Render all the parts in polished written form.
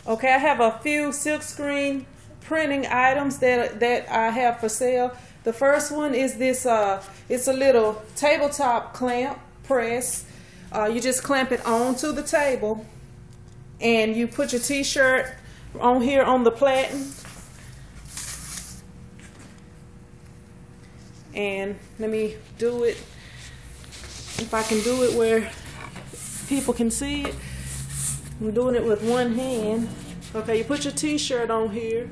Okay, I have a few SilkScreen printing items that I have for sale. The first one is this, it's a little tabletop clamp press. You just clamp it onto the table and you put your t-shirt on here on the platen. And let me do it, if I can do it where people can see it. I'm doing it with one hand. Okay, you put your t-shirt on here.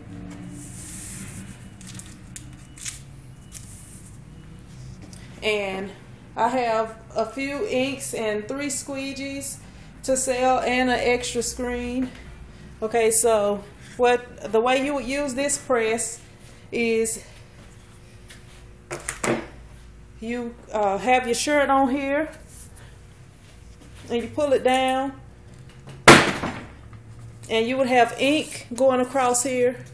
And I have a few inks and 3 squeegees to sell and an extra screen. Okay, so the way you would use this press is you have your shirt on here and you pull it down and you would have ink going across here,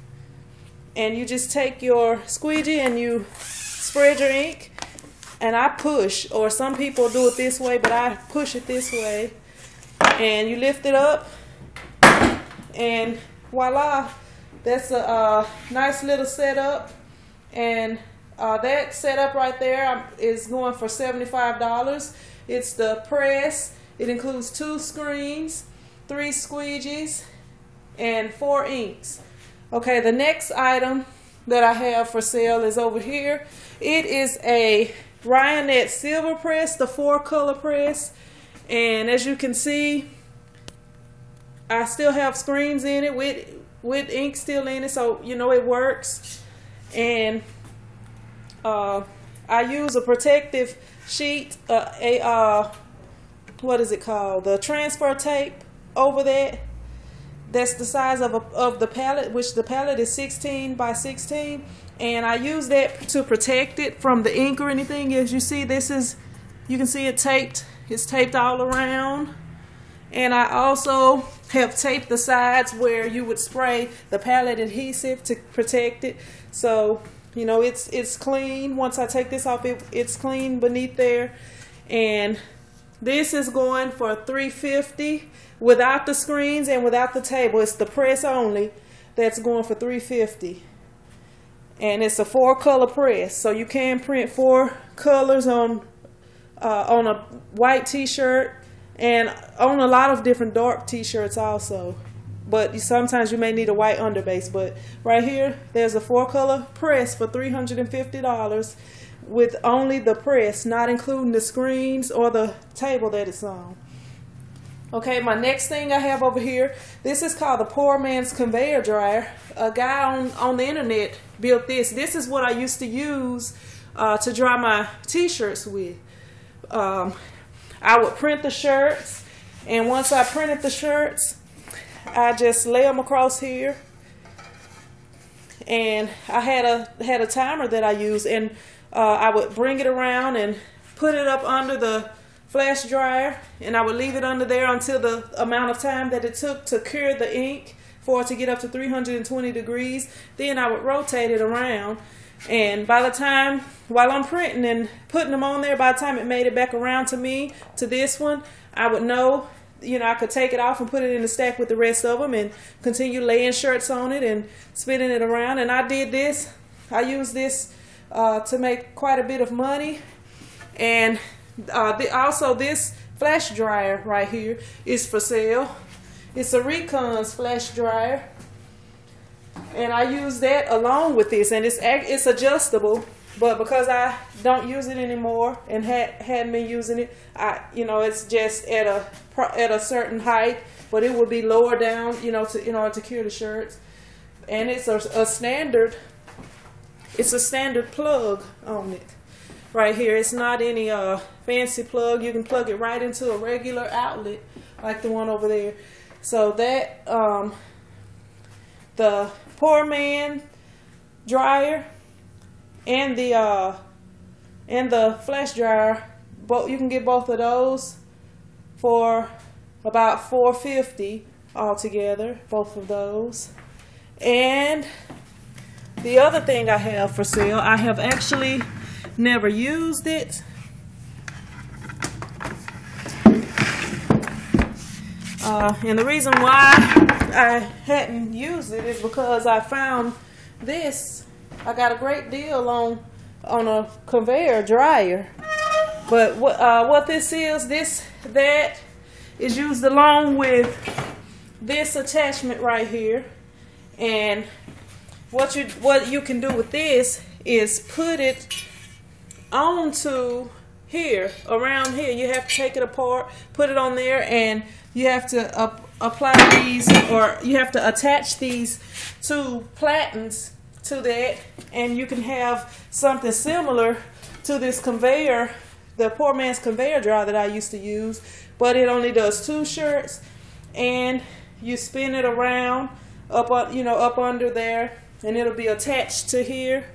and you just take your squeegee and you spread your ink. And I push, or some people do it this way, but I push it this way. And you lift it up, and voila, that's a nice little setup. And that setup right there is going for $75. It's the press. It includes 2 screens, 3 squeegees, and 4 inks. Okay, the next item that I have for sale is over here. It is a Ryanette silver press, the 4-color press, and as you can see, I still have screens in it with ink still in it, so you know it works. And I use a protective sheet, what is it called? The transfer tape over that. That's the size of the palette, which the palette is 16 by 16. And I use that to protect it from the ink or anything. As you see, you can see it taped. It's taped all around. And I also have taped the sides where you would spray the palette adhesive to protect it. So, you know, it's clean. Once I take this off, it's clean beneath there. And this is going for $350 without the screens and without the table. It's the press only that's going for $350. And it's a 4-color press, so you can print 4 colors on a white t-shirt and on a lot of different dark t-shirts also. But sometimes you may need a white underbase. But right here, there's a 4-color press for $350 with only the press, not including the screens or the table that it's on. Okay, my next thing I have over here, this is called the Poor Man's Conveyor Dryer. A guy on the internet built this. This is what I used to use to dry my t-shirts with. I would print the shirts, and once I printed the shirts, I just lay them across here. And I had a timer that I used, and I would bring it around and put it up under the flash dryer, and I would leave it under there until the amount of time that it took to cure the ink for it to get up to 320 degrees. Then I would rotate it around, and by the time, while I'm printing and putting them on there, by the time it made it back around to me, to this one, I would know, you know, I could take it off and put it in the stack with the rest of them and continue laying shirts on it and spinning it around. And I did this. I used this to make quite a bit of money. And also this flash dryer right here is for sale. It's a Recon's flash dryer, and I use that along with this, and it's adjustable. But because I don't use it anymore and hadn't been using it, you know, it's just at a certain height, but it would be lower down, you know, in order to cure the shirts. And it's a standard plug on it. Right here, it's not any fancy plug. You can plug it right into a regular outlet like the one over there. So that the Poor Man dryer and the flash dryer, you can get both of those for about $450 altogether, both of those. And the other thing I have for sale, I have actually never used it. And the reason why I hadn't used it is because I found this. I got a great deal on a conveyor dryer. But what this is, that is used along with this attachment right here. And what you can do with this is put it onto here, around here. You have to take it apart, put it on there, and you have to apply these, or you have to attach these two platens to that, and you can have something similar to this conveyor, the poor man's conveyor dryer that I used to use, but it only does 2 shirts, and you spin it around up under there, and it'll be attached to here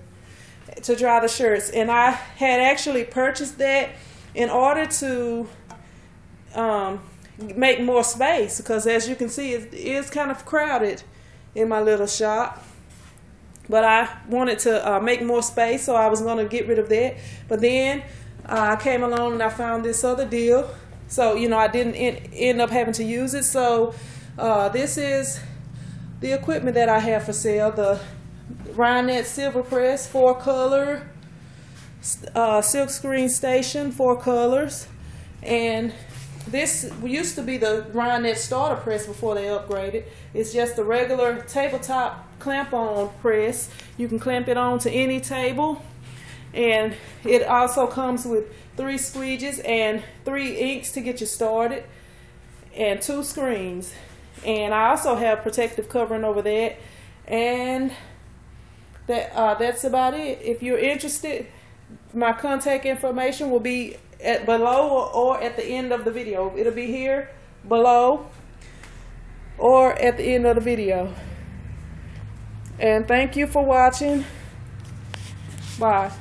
to dry the shirts. And I had actually purchased that in order to make more space, because as you can see, it is kind of crowded in my little shop. But I wanted to make more space, so I was going to get rid of that. But then I came along and I found this other deal. So, I didn't end up having to use it. So this is the equipment that I have for sale. The Ryonet Silver Press, 4-color, SilkScreen Station, 4 colors. And this used to be the Ryonet Starter Press before they upgraded. It's just a regular tabletop clamp-on press. You can clamp it on to any table. And it also comes with 3 squeegees and 3 inks to get you started, and 2 screens. And I also have protective covering over that. And that's about it. If you're interested, my contact information will be below or at the end of the video. It'll be here below or at the end of the video. And thank you for watching. Bye.